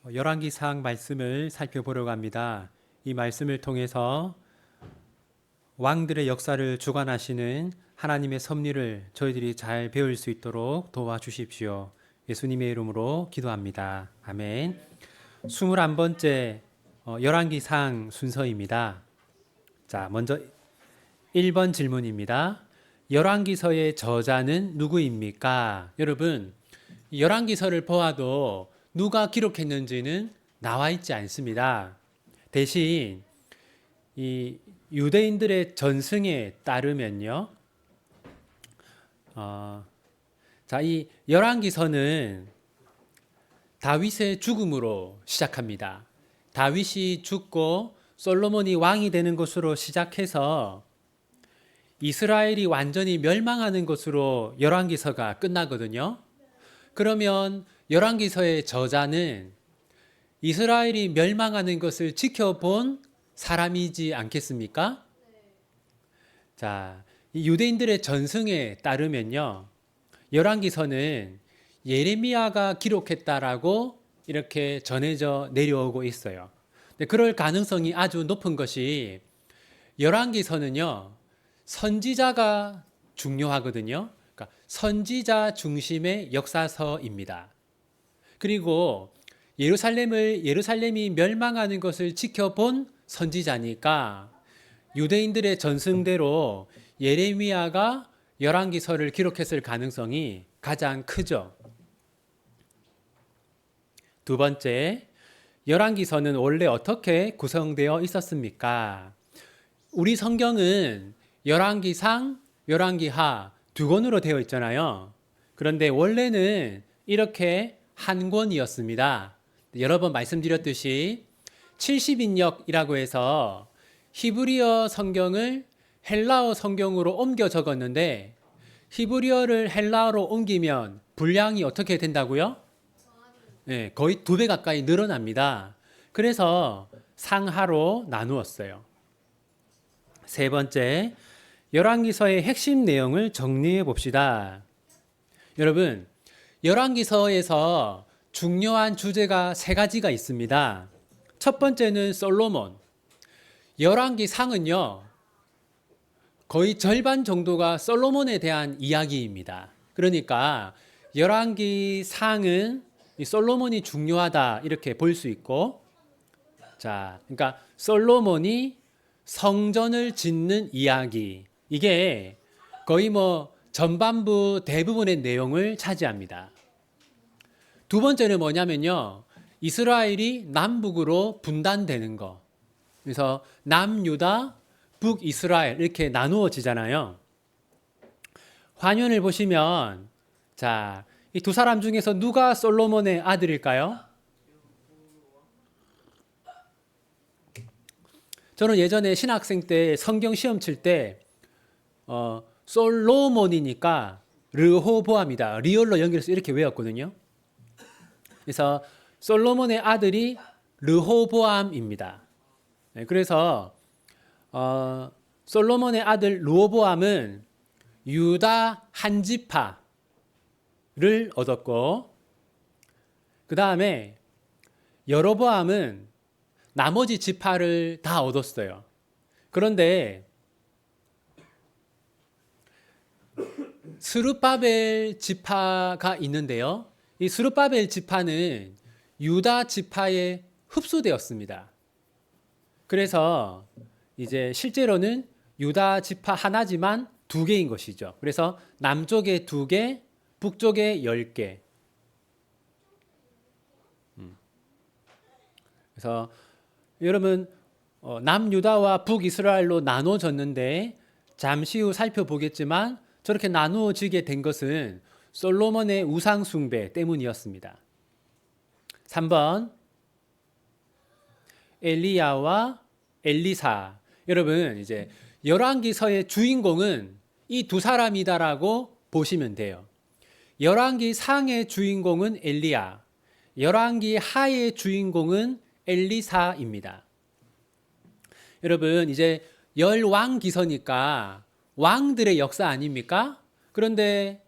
열왕기상 말씀을 살펴보려고 합니다. 이 말씀을 통해서 왕들의 역사를 주관하시는 하나님의 섭리를 저희들이 잘 배울 수 있도록 도와주십시오. 예수님의 이름으로 기도합니다. 아멘. 21번째 열왕기상 순서입니다. 자, 먼저 1번 질문입니다. 열왕기서의 저자는 누구입니까? 여러분, 열왕기서를 보아도 누가 기록했는지는 나와 있지 않습니다. 대신 이 유대인들의 전승에 따르면요, 이 열왕기서는 다윗의 죽음으로 시작합니다. 다윗이 죽고 솔로몬이 왕이 되는 것으로 시작해서 이스라엘이 완전히 멸망하는 것으로 열왕기서가 끝나거든요. 그러면 열왕기서의 저자는 이스라엘이 멸망하는 것을 지켜본 사람이지 않겠습니까? 자, 이 유대인들의 전승에 따르면요, 열왕기서는 예레미야가 기록했다라고 이렇게 전해져 내려오고 있어요. 근데 그럴 가능성이 아주 높은 것이 열왕기서는요, 선지자가 중요하거든요. 그러니까 선지자 중심의 역사서입니다. 그리고 예루살렘이 멸망하는 것을 지켜본 선지자니까 유대인들의 전승대로 예레미야가 열왕기서를 기록했을 가능성이 가장 크죠. 두 번째, 열왕기서는 원래 어떻게 구성되어 있었습니까? 우리 성경은 열왕기상, 열왕기하 두 권으로 되어 있잖아요. 그런데 원래는 이렇게 한 권이었습니다. 여러 번 말씀드렸듯이 70인역이라고 해서 히브리어 성경을 헬라어 성경으로 옮겨 적었는데 히브리어를 헬라어로 옮기면 분량이 어떻게 된다고요? 네, 거의 2배 가까이 늘어납니다. 그래서 상하로 나누었어요. 세 번째, 열왕기서의 핵심 내용을 정리해 봅시다. 여러분, 열왕기서에서 중요한 주제가 3가지가 있습니다. 첫 번째는 솔로몬. 열왕기상은요, 거의 절반 정도가 솔로몬에 대한 이야기입니다. 그러니까 열왕기상은 솔로몬이 중요하다 이렇게 볼 수 있고, 자, 그러니까 솔로몬이 성전을 짓는 이야기, 이게 거의 전반부 대부분의 내용을 차지합니다. 두 번째는 뭐냐면요, 이스라엘이 남북으로 분단되는 거. 그래서 남유다, 북이스라엘 이렇게 나누어지잖아요. 화면을 보시면, 자, 이 두 사람 중에서 누가 솔로몬의 아들일까요? 저는 예전에 신학생 때 성경 시험 칠 때 솔로몬이니까 르호보암이다, 리얼로 연결해서 이렇게 외웠거든요. 그래서 솔로몬의 아들이 르호보암입니다. 네, 그래서 솔로몬의 아들 르호보암은 유다 한 지파를 얻었고, 그 다음에 여로보암은 나머지 지파를 다 얻었어요. 그런데 스룹바벨 지파가 있는데요, 이 스룹바벨 지파는 유다 지파에 흡수되었습니다. 그래서 이제 실제로는 유다 지파 하나지만 2개인 것이죠. 그래서 남쪽에 2개, 북쪽에 10개. 그래서 여러분, 남유다와 북이스라엘로 나눠졌는데 잠시 후 살펴보겠지만 저렇게 나누어지게 된 것은 솔로몬의 우상 숭배 때문이었습니다. 3번, 엘리야와 엘리사. 여러분, 이제 열왕기서의 주인공은 이 두 사람이다라고 보시면 돼요. 열왕기상의 주인공은 엘리야, 열왕기하의 주인공은 엘리사입니다. 여러분, 이제 열왕기서니까 왕들의 역사 아닙니까? 그런데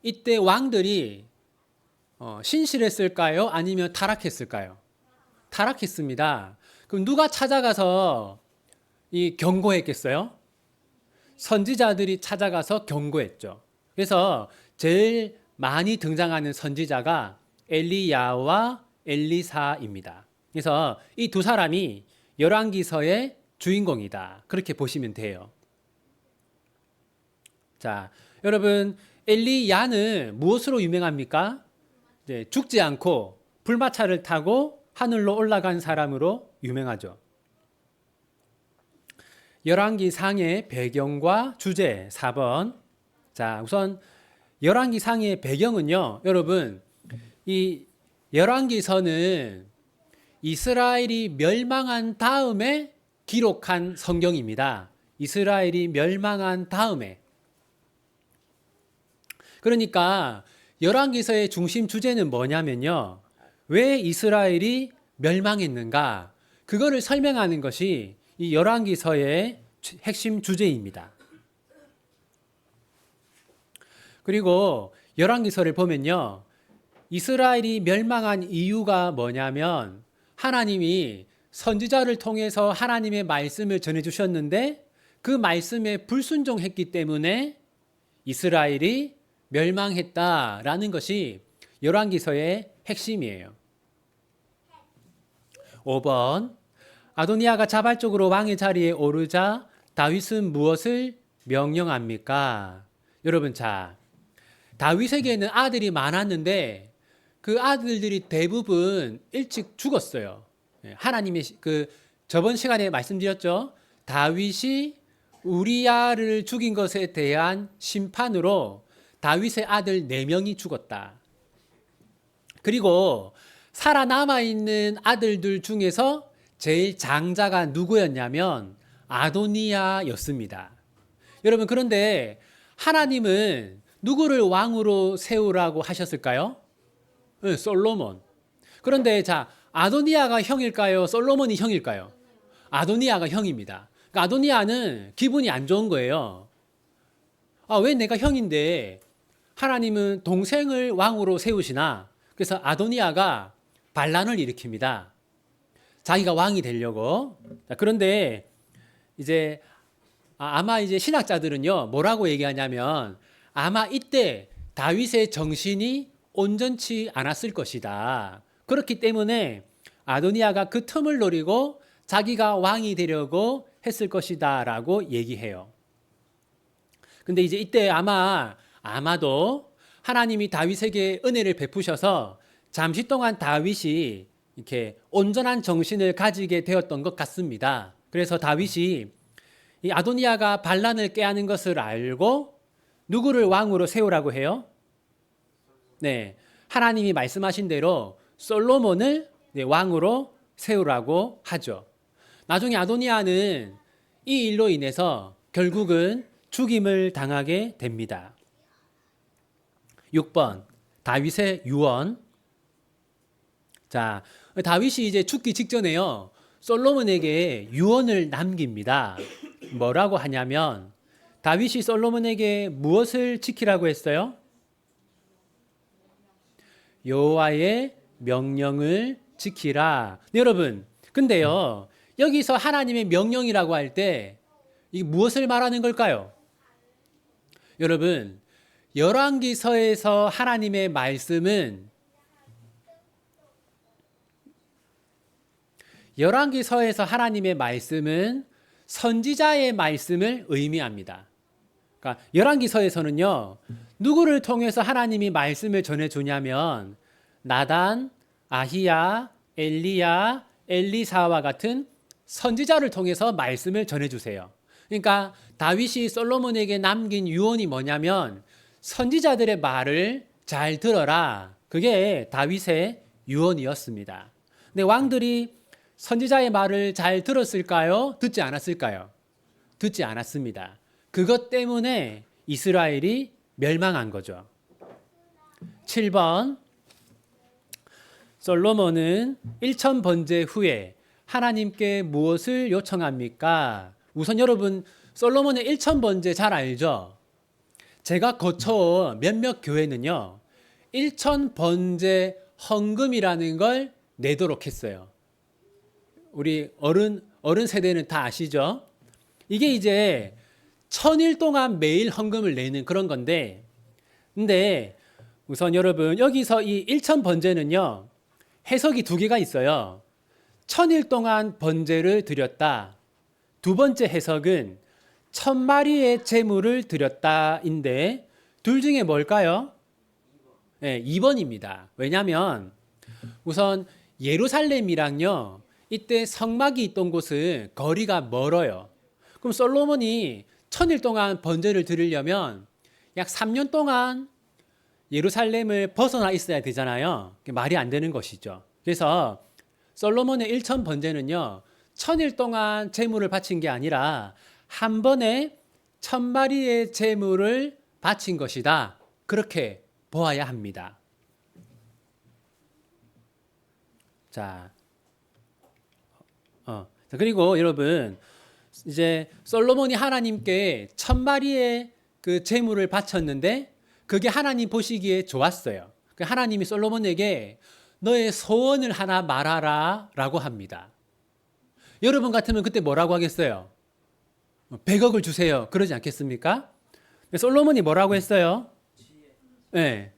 이때 왕들이 신실했을까요? 아니면 타락했을까요? 타락했습니다. 그럼 누가 찾아가서 이 경고했겠어요? 선지자들이 찾아가서 경고했죠. 그래서 제일 많이 등장하는 선지자가 엘리야와 엘리사입니다. 그래서 이 두 사람이 열왕기서의 주인공이다. 그렇게 보시면 돼요. 자, 여러분, 엘리야는 무엇으로 유명합니까? 죽지 않고 불마차를 타고 하늘로 올라간 사람으로 유명하죠. 열왕기상의 배경과 주제 4번. 자, 우선 열왕기상의 배경은요, 여러분, 이 열왕기서는 이스라엘이 멸망한 다음에 기록한 성경입니다. 이스라엘이 멸망한 다음에. 그러니까 열왕기서의 중심 주제는 뭐냐면요. 왜 이스라엘이 멸망했는가? 그거를 설명하는 것이 이 열왕기서의 핵심 주제입니다. 그리고 열왕기서를 보면요. 이스라엘이 멸망한 이유가 뭐냐면 하나님이 선지자를 통해서 하나님의 말씀을 전해주셨는데 그 말씀에 불순종했기 때문에 이스라엘이 멸망했다라는 것이 열왕기서의 핵심이에요. 5번. 아도니아가 자발적으로 왕의 자리에 오르자 다윗은 무엇을 명령합니까? 여러분, 자, 다윗에게는 아들이 많았는데 그 아들들이 대부분 일찍 죽었어요. 하나님의 저번 시간에 말씀드렸죠. 다윗이 우리야를 죽인 것에 대한 심판으로 다윗의 아들 4명이 죽었다. 그리고 살아남아 있는 아들들 중에서 제일 장자가 누구였냐면 아도니아였습니다. 여러분, 그런데 하나님은 누구를 왕으로 세우라고 하셨을까요? 솔로몬. 그런데 자, 아도니아가 형일까요? 솔로몬이 형일까요? 아도니아가 형입니다. 그러니까 아도니아는 기분이 안 좋은 거예요. 왜 내가 형인데 하나님은 동생을 왕으로 세우시나? 그래서 아도니아가 반란을 일으킵니다. 자기가 왕이 되려고. 그런데 이제 아마 이제 신학자들은요, 뭐라고 얘기하냐면 아마 이때 다윗의 정신이 온전치 않았을 것이다. 그렇기 때문에 아도니아가 그 틈을 노리고 자기가 왕이 되려고 했을 것이다 라고 얘기해요. 근데 이제 이때 아마도 하나님이 다윗에게 은혜를 베푸셔서 잠시 동안 다윗이 이렇게 온전한 정신을 가지게 되었던 것 같습니다. 그래서 다윗이 이 아도니아가 반란을 꾀하는 것을 알고 누구를 왕으로 세우라고 해요? 네, 하나님이 말씀하신 대로 솔로몬을 왕으로 세우라고 하죠. 나중에 아도니아는 이 일로 인해서 결국은 죽임을 당하게 됩니다. 6번, 다윗의 유언. 자, 다윗이 이제 죽기 직전에요, 솔로몬에게 유언을 남깁니다. 뭐라고 하냐면 다윗이 솔로몬에게 무엇을 지키라고 했어요? 여호와의 명령을 지키라. 네, 여러분, 근데요, 여기서 하나님의 명령이라고 할 때 이 무엇을 말하는 걸까요? 여러분, 열왕기서에서 하나님의 말씀은 선지자의 말씀을 의미합니다. 그러니까 열왕기서에서는요, 누구를 통해서 하나님이 말씀을 전해주냐면 나단, 아히야, 엘리야, 엘리사와 같은 선지자를 통해서 말씀을 전해주세요. 그러니까 다윗이 솔로몬에게 남긴 유언이 뭐냐면 선지자들의 말을 잘 들어라. 그게 다윗의 유언이었습니다. 근데 왕들이 선지자의 말을 잘 들었을까요? 듣지 않았을까요? 듣지 않았습니다. 그것 때문에 이스라엘이 멸망한 거죠. 7번. 솔로몬은 1000번제 후에 하나님께 무엇을 요청합니까? 우선 여러분, 솔로몬의 1000번제 잘 알죠? 제가 거쳐온 몇몇 교회는요, 1000번제 헌금이라는 걸 내도록 했어요. 우리 어른 세대는 다 아시죠? 이게 이제 1000일 동안 매일 헌금을 내는 그런 건데, 근데 우선 여러분 여기서 이 1000 번제는요 해석이 두 개가 있어요. 1000일 동안 번제를 드렸다. 두 번째 해석은 1000마리의 제물을 드렸다인데 둘 중에 뭘까요? 네, 2번입니다. 왜냐하면 우선 예루살렘이랑요 이때 성막이 있던 곳은 거리가 멀어요. 그럼 솔로몬이 1000일 동안 번제를 드리려면 약 3년 동안 예루살렘을 벗어나 있어야 되잖아요. 말이 안 되는 것이죠. 그래서 솔로몬의 1000 번제는요 1000일 동안 제물을 바친 게 아니라 한 번에 1000마리의 제물을 바친 것이다. 그렇게 보아야 합니다. 자, 그리고 여러분 이제 솔로몬이 하나님께 1000마리의 그 제물을 바쳤는데 그게 하나님 보시기에 좋았어요. 하나님이 솔로몬에게 너의 소원을 하나 말하라 라고 합니다. 여러분 같으면 그때 뭐라고 하겠어요? 100억을 주세요. 그러지 않겠습니까? 솔로몬이 뭐라고 했어요? 네.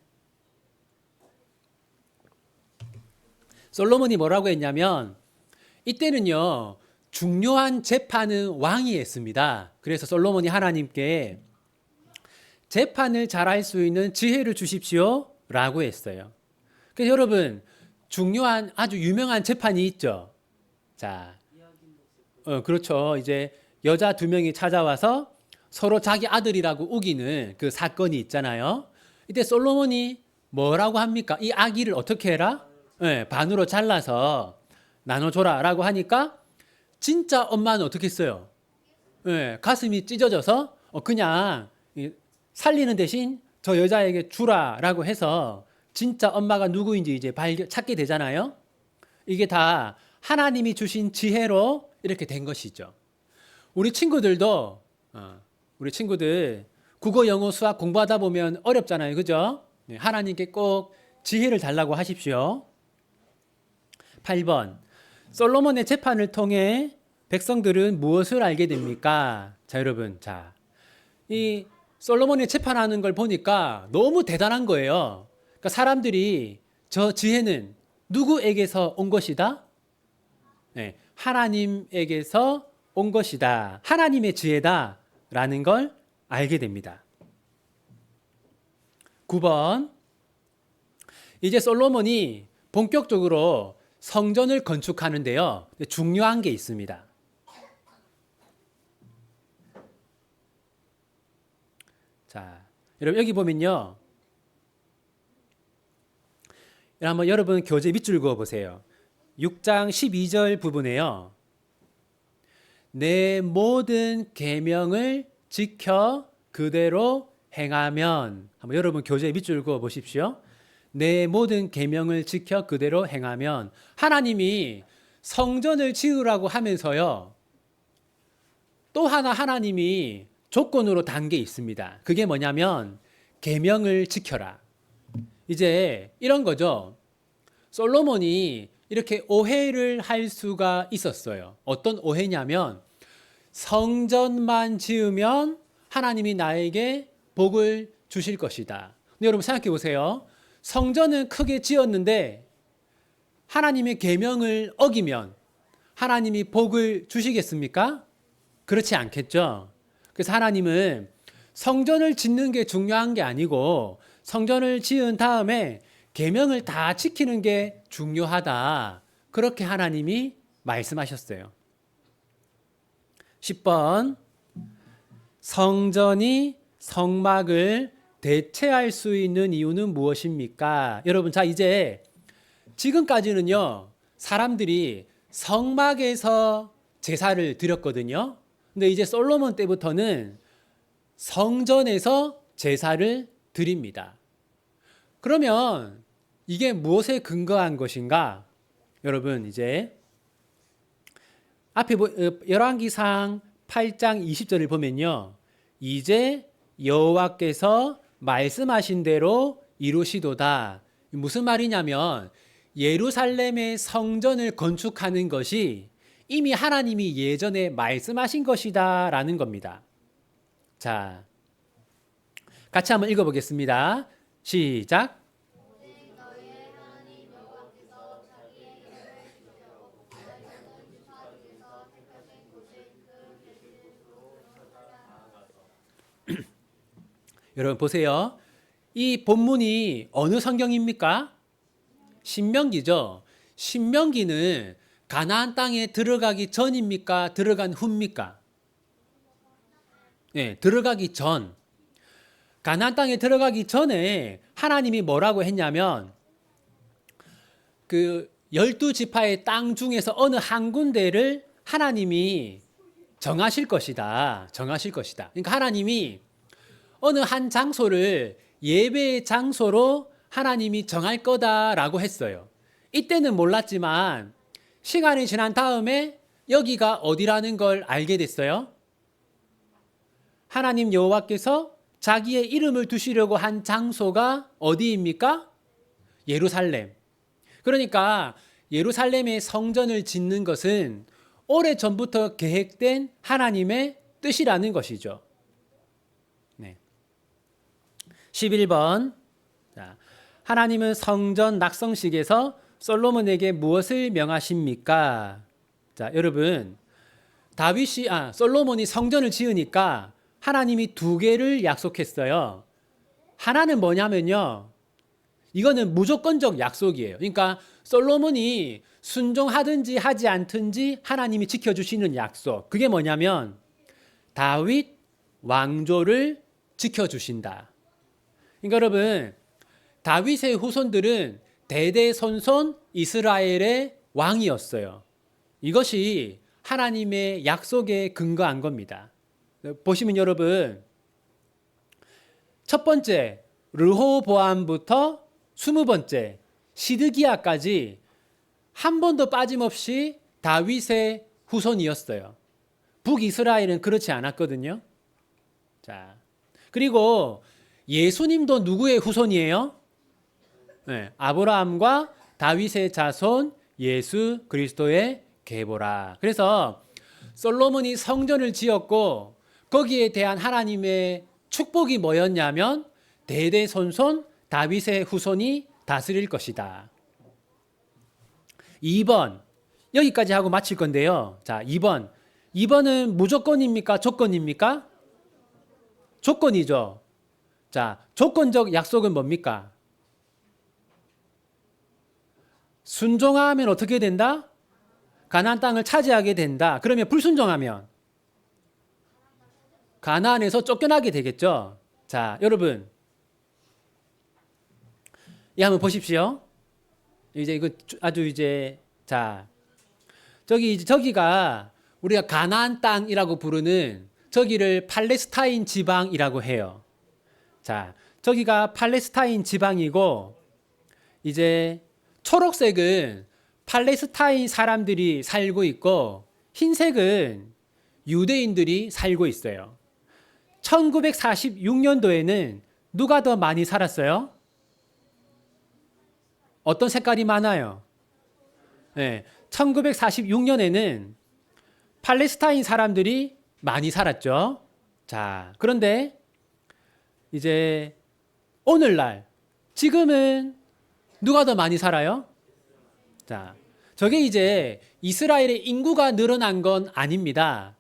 솔로몬이 뭐라고 했냐면 이때는요 중요한 재판은 왕이 했습니다. 그래서 솔로몬이 하나님께 재판을 잘할 수 있는 지혜를 주십시오 라고 했어요. 그래서 여러분 중요한 아주 유명한 재판이 있죠. 자, 그렇죠. 이제 여자 2명이 찾아와서 서로 자기 아들이라고 우기는 그 사건이 있잖아요. 이때 솔로몬이 뭐라고 합니까? 이 아기를 어떻게 해라? 네, 반으로 잘라서 나눠줘라 라고 하니까 진짜 엄마는 어떻게 했어요? 네, 가슴이 찢어져서 그냥 살리는 대신 저 여자에게 주라 라고 해서 진짜 엄마가 누구인지 이제 찾게 되잖아요. 이게 다 하나님이 주신 지혜로 이렇게 된 것이죠. 우리 친구들도 우리 친구들 국어, 영어, 수학 공부하다 보면 어렵잖아요. 그죠? 하나님께 꼭 지혜를 달라고 하십시오. 8번. 솔로몬의 재판을 통해 백성들은 무엇을 알게 됩니까? 자, 여러분. 자, 이 솔로몬이 재판하는 걸 보니까 너무 대단한 거예요. 그러니까 사람들이 저 지혜는 누구에게서 온 것이다? 네, 하나님에게서 온 것이다. 하나님의 지혜다. 라는 걸 알게 됩니다. 9번. 이제 솔로몬이 본격적으로 성전을 건축하는데요. 중요한 게 있습니다. 자, 여러분 여기 보면요. 한번 여러분 교재 밑줄 그어 보세요. 6장 12절 부분에요. 내 모든 계명을 지켜 그대로 행하면, 한번 여러분 교재 밑줄 그어 보십시오. 내 모든 계명을 지켜 그대로 행하면, 하나님이 성전을 지으라고 하면서요 또 하나 하나님이 조건으로 단 게 있습니다. 그게 뭐냐면 계명을 지켜라. 이제 이런 거죠. 솔로몬이 이렇게 오해를 할 수가 있었어요. 어떤 오해냐면 성전만 지으면 하나님이 나에게 복을 주실 것이다. 근데 여러분 생각해 보세요. 성전은 크게 지었는데 하나님의 계명을 어기면 하나님이 복을 주시겠습니까? 그렇지 않겠죠. 그래서 하나님은 성전을 짓는 게 중요한 게 아니고 성전을 지은 다음에 계명을 다 지키는 게 중요하다. 그렇게 하나님이 말씀하셨어요. 10번. 성전이 성막을 대체할 수 있는 이유는 무엇입니까? 여러분, 자, 이제 지금까지는요, 사람들이 성막에서 제사를 드렸거든요. 근데 이제 솔로몬 때부터는 성전에서 제사를 드립니다. 그러면 이게 무엇에 근거한 것인가? 여러분, 이제 앞에 열왕기상 8장 20절을 보면요. 이제 여호와께서 말씀하신 대로 이루시도다. 무슨 말이냐면 예루살렘의 성전을 건축하는 것이 이미 하나님이 예전에 말씀하신 것이다라는 겁니다. 자, 같이 한번 읽어보겠습니다. 시작. 여러분 보세요. 이 본문이 어느 성경입니까? 신명기죠. 신명기는 가나안 땅에 들어가기 전입니까? 들어간 후입니까? 네, 들어가기 전. 가나안 땅에 들어가기 전에 하나님이 뭐라고 했냐면 그 12지파의 땅 중에서 어느 한 군데를 하나님이 정하실 것이다. 정하실 것이다. 그러니까 하나님이 어느 한 장소를 예배의 장소로 하나님이 정할 거다라고 했어요. 이때는 몰랐지만 시간이 지난 다음에 여기가 어디라는 걸 알게 됐어요. 하나님 여호와께서 자기의 이름을 두시려고 한 장소가 어디입니까? 예루살렘. 그러니까 예루살렘의 성전을 짓는 것은 오래전부터 계획된 하나님의 뜻이라는 것이죠. 네. 11번. 자, 하나님은 성전 낙성식에서 솔로몬에게 무엇을 명하십니까? 자, 여러분, 솔로몬이 성전을 지으니까 하나님이 두 개를 약속했어요. 하나는 뭐냐면요. 이거는 무조건적 약속이에요. 그러니까 솔로몬이 순종하든지 하지 않든지 하나님이 지켜주시는 약속. 그게 뭐냐면 다윗 왕조를 지켜주신다. 그러니까 여러분, 다윗의 후손들은 대대손손 이스라엘의 왕이었어요. 이것이 하나님의 약속에 근거한 겁니다. 보시면 여러분, 첫 번째 르호보암부터 20번째 시드기야까지 한 번도 빠짐없이 다윗의 후손이었어요. 북이스라엘은 그렇지 않았거든요. 자, 그리고 예수님도 누구의 후손이에요? 네, 아브라함과 다윗의 자손 예수 그리스도의 계보라. 그래서 솔로몬이 성전을 지었고 거기에 대한 하나님의 축복이 뭐였냐면 대대손손 다윗의 후손이 다스릴 것이다. 2번. 여기까지 하고 마칠 건데요. 자, 2번. 2번은 무조건입니까? 조건입니까? 조건이죠. 자, 조건적 약속은 뭡니까? 순종하면 어떻게 된다? 가나안 땅을 차지하게 된다. 그러면 불순종하면 가나안에서 쫓겨나게 되겠죠. 자, 여러분, 이 한번 보십시오. 이제 이거 아주 자, 저기가 우리가 가나안 땅이라고 부르는 저기를 팔레스타인 지방이라고 해요. 자, 저기가 팔레스타인 지방이고 이제 초록색은 팔레스타인 사람들이 살고 있고 흰색은 유대인들이 살고 있어요. 1946년도에는 누가 더 많이 살았어요? 어떤 색깔이 많아요? 네, 1946년에는 팔레스타인 사람들이 많이 살았죠. 자, 그런데 이제 오늘날 지금은 누가 더 많이 살아요? 자, 저게 이제 이스라엘의 인구가 늘어난 건 아닙니다.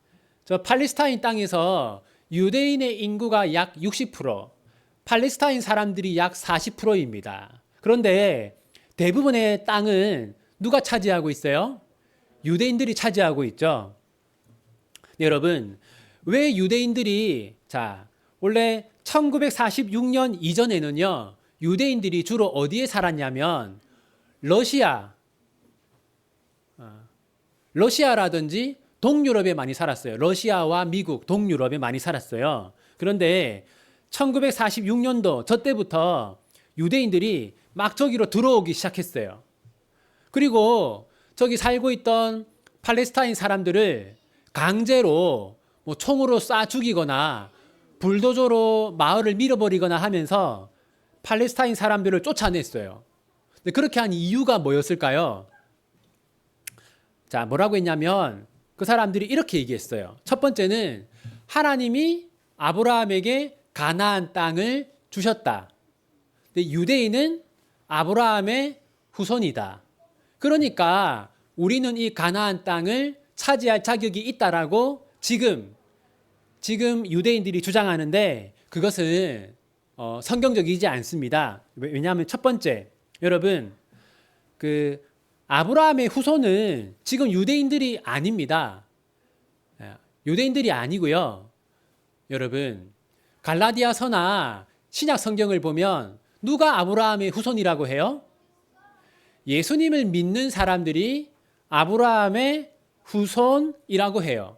저 팔레스타인 땅에서 유대인의 인구가 약 60%, 팔레스타인 사람들이 약 40%입니다. 그런데 대부분의 땅은 누가 차지하고 있어요? 유대인들이 차지하고 있죠. 네, 여러분, 왜 유대인들이 원래 1946년 이전에는요, 유대인들이 주로 어디에 살았냐면 러시아라든지 동유럽에 많이 살았어요. 러시아와 미국, 동유럽에 많이 살았어요. 그런데 1946년도 저 때부터 유대인들이 막 저기로 들어오기 시작했어요. 그리고 저기 살고 있던 팔레스타인 사람들을 강제로 총으로 쏴 죽이거나 불도저로 마을을 밀어버리거나 하면서 팔레스타인 사람들을 쫓아냈어요. 근데 그렇게 한 이유가 뭐였을까요? 자, 뭐라고 했냐면 그 사람들이 이렇게 얘기했어요. 첫 번째는 하나님이 아브라함에게 가나안 땅을 주셨다. 근데 유대인은 아브라함의 후손이다. 그러니까 우리는 이 가나안 땅을 차지할 자격이 있다라고 지금 유대인들이 주장하는데 그것은 성경적이지 않습니다. 왜냐하면 첫 번째, 여러분 그 아브라함의 후손은 지금 유대인들이 아닙니다. 유대인들이 아니고요. 여러분 갈라디아서나 신약 성경을 보면 누가 아브라함의 후손이라고 해요? 예수님을 믿는 사람들이 아브라함의 후손이라고 해요.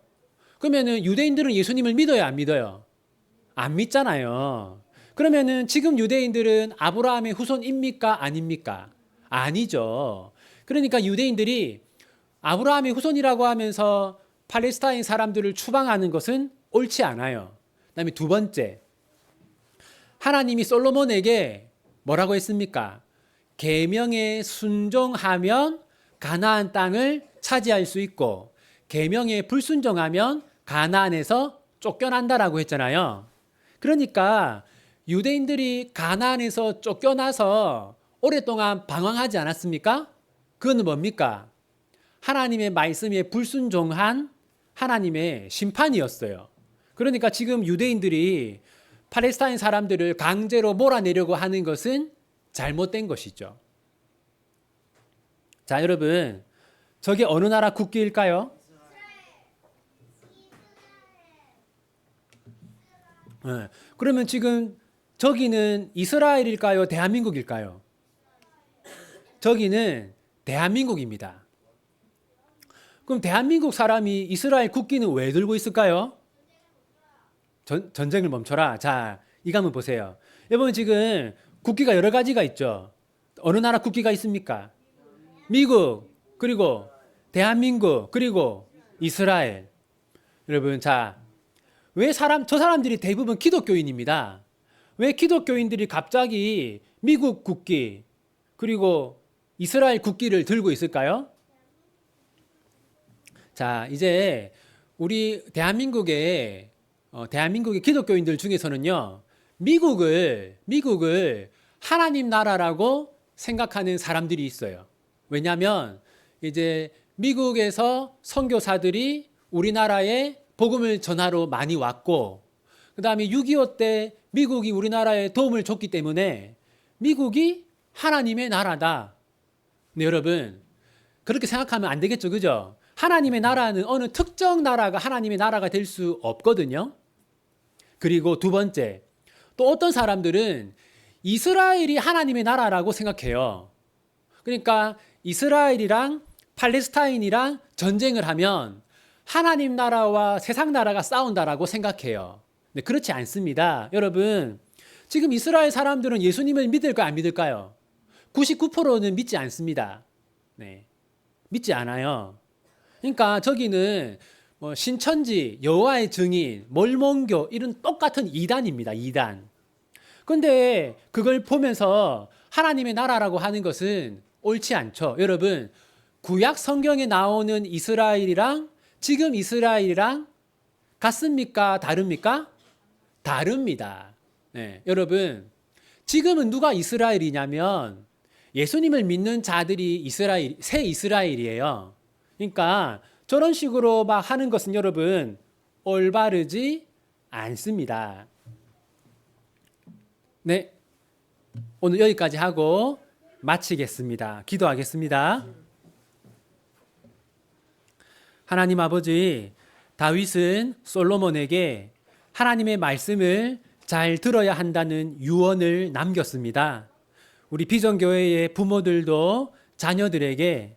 그러면은 유대인들은 예수님을 믿어요, 안 믿어요? 안 믿잖아요. 그러면은 지금 유대인들은 아브라함의 후손입니까? 아닙니까? 아니죠. 그러니까 유대인들이 아브라함의 후손이라고 하면서 팔레스타인 사람들을 추방하는 것은 옳지 않아요. 그다음에 두 번째, 하나님이 솔로몬에게 뭐라고 했습니까? 계명에 순종하면 가나안 땅을 차지할 수 있고 계명에 불순종하면 가나안에서 쫓겨난다라고 했잖아요. 그러니까 유대인들이 가나안에서 쫓겨나서 오랫동안 방황하지 않았습니까? 그건 뭡니까? 하나님의 말씀에 불순종한 하나님의 심판이었어요. 그러니까 지금 유대인들이 팔레스타인 사람들을 강제로 몰아내려고 하는 것은 잘못된 것이죠. 자, 여러분, 저게 어느 나라 국기일까요? 그러면 지금 저기는 이스라엘일까요? 대한민국일까요? 저기는 대한민국입니다. 그럼 대한민국 사람이 이스라엘 국기는 왜 들고 있을까요? 전쟁을 멈춰라. 자, 이거 한번 보세요. 여러분 지금 국기가 여러 가지가 있죠. 어느 나라 국기가 있습니까? 미국, 그리고 대한민국, 그리고 이스라엘. 여러분, 자, 저 사람들이 대부분 기독교인입니다. 왜 기독교인들이 갑자기 미국 국기, 그리고 이스라엘 국기를 들고 있을까요? 자, 이제 우리 대한민국의 기독교인들 중에서는요, 미국을 하나님 나라라고 생각하는 사람들이 있어요. 왜냐하면 이제 미국에서 선교사들이 우리나라에 복음을 전하러 많이 왔고, 그 다음에 6.25 때 미국이 우리나라에 도움을 줬기 때문에 미국이 하나님의 나라다. 근데 여러분, 그렇게 생각하면 안 되겠죠, 그죠? 하나님의 나라는 어느 특정 나라가 하나님의 나라가 될 수 없거든요. 그리고 두 번째, 또 어떤 사람들은 이스라엘이 하나님의 나라라고 생각해요. 그러니까 이스라엘이랑 팔레스타인이랑 전쟁을 하면 하나님 나라와 세상 나라가 싸운다라고 생각해요. 근데 그렇지 않습니다. 여러분, 지금 이스라엘 사람들은 예수님을 믿을까요, 안 믿을까요? 99%는 믿지 않습니다. 네, 믿지 않아요. 그러니까 저기는 신천지, 여호와의 증인, 몰몬교 이런 똑같은 이단입니다. 이단. 그런데 그걸 보면서 하나님의 나라라고 하는 것은 옳지 않죠. 여러분, 구약 성경에 나오는 이스라엘이랑 지금 이스라엘이랑 같습니까? 다릅니까? 다릅니다. 네, 여러분, 지금은 누가 이스라엘이냐면 예수님을 믿는 자들이 새 이스라엘이에요. 그러니까 저런 식으로 막 하는 것은 여러분 올바르지 않습니다. 네, 오늘 여기까지 하고 마치겠습니다. 기도하겠습니다. 하나님 아버지, 다윗은 솔로몬에게 하나님의 말씀을 잘 들어야 한다는 유언을 남겼습니다. 우리 비전교회의 부모들도 자녀들에게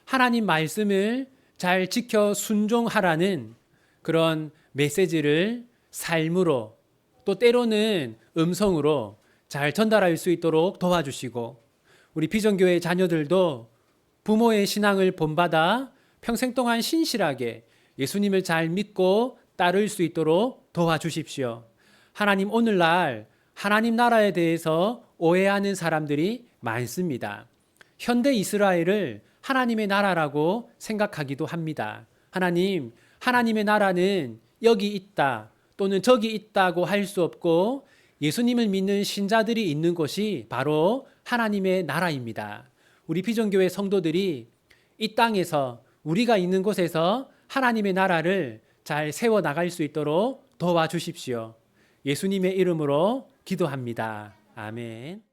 하나님 말씀을 잘 지켜 순종하라는 그런 메시지를 삶으로 또 때로는 음성으로 잘 전달할 수 있도록 도와주시고, 우리 비전교회 자녀들도 부모의 신앙을 본받아 평생 동안 신실하게 예수님을 잘 믿고 따를 수 있도록 도와주십시오. 하나님, 오늘날 하나님 나라에 대해서 오해하는 사람들이 많습니다. 현대 이스라엘을 하나님의 나라라고 생각하기도 합니다. 하나님의 나라는 여기 있다 또는 저기 있다고 할 수 없고 예수님을 믿는 신자들이 있는 곳이 바로 하나님의 나라입니다. 우리 비전교회 성도들이 이 땅에서 우리가 있는 곳에서 하나님의 나라를 잘 세워나갈 수 있도록 도와주십시오. 예수님의 이름으로 기도합니다. 아멘.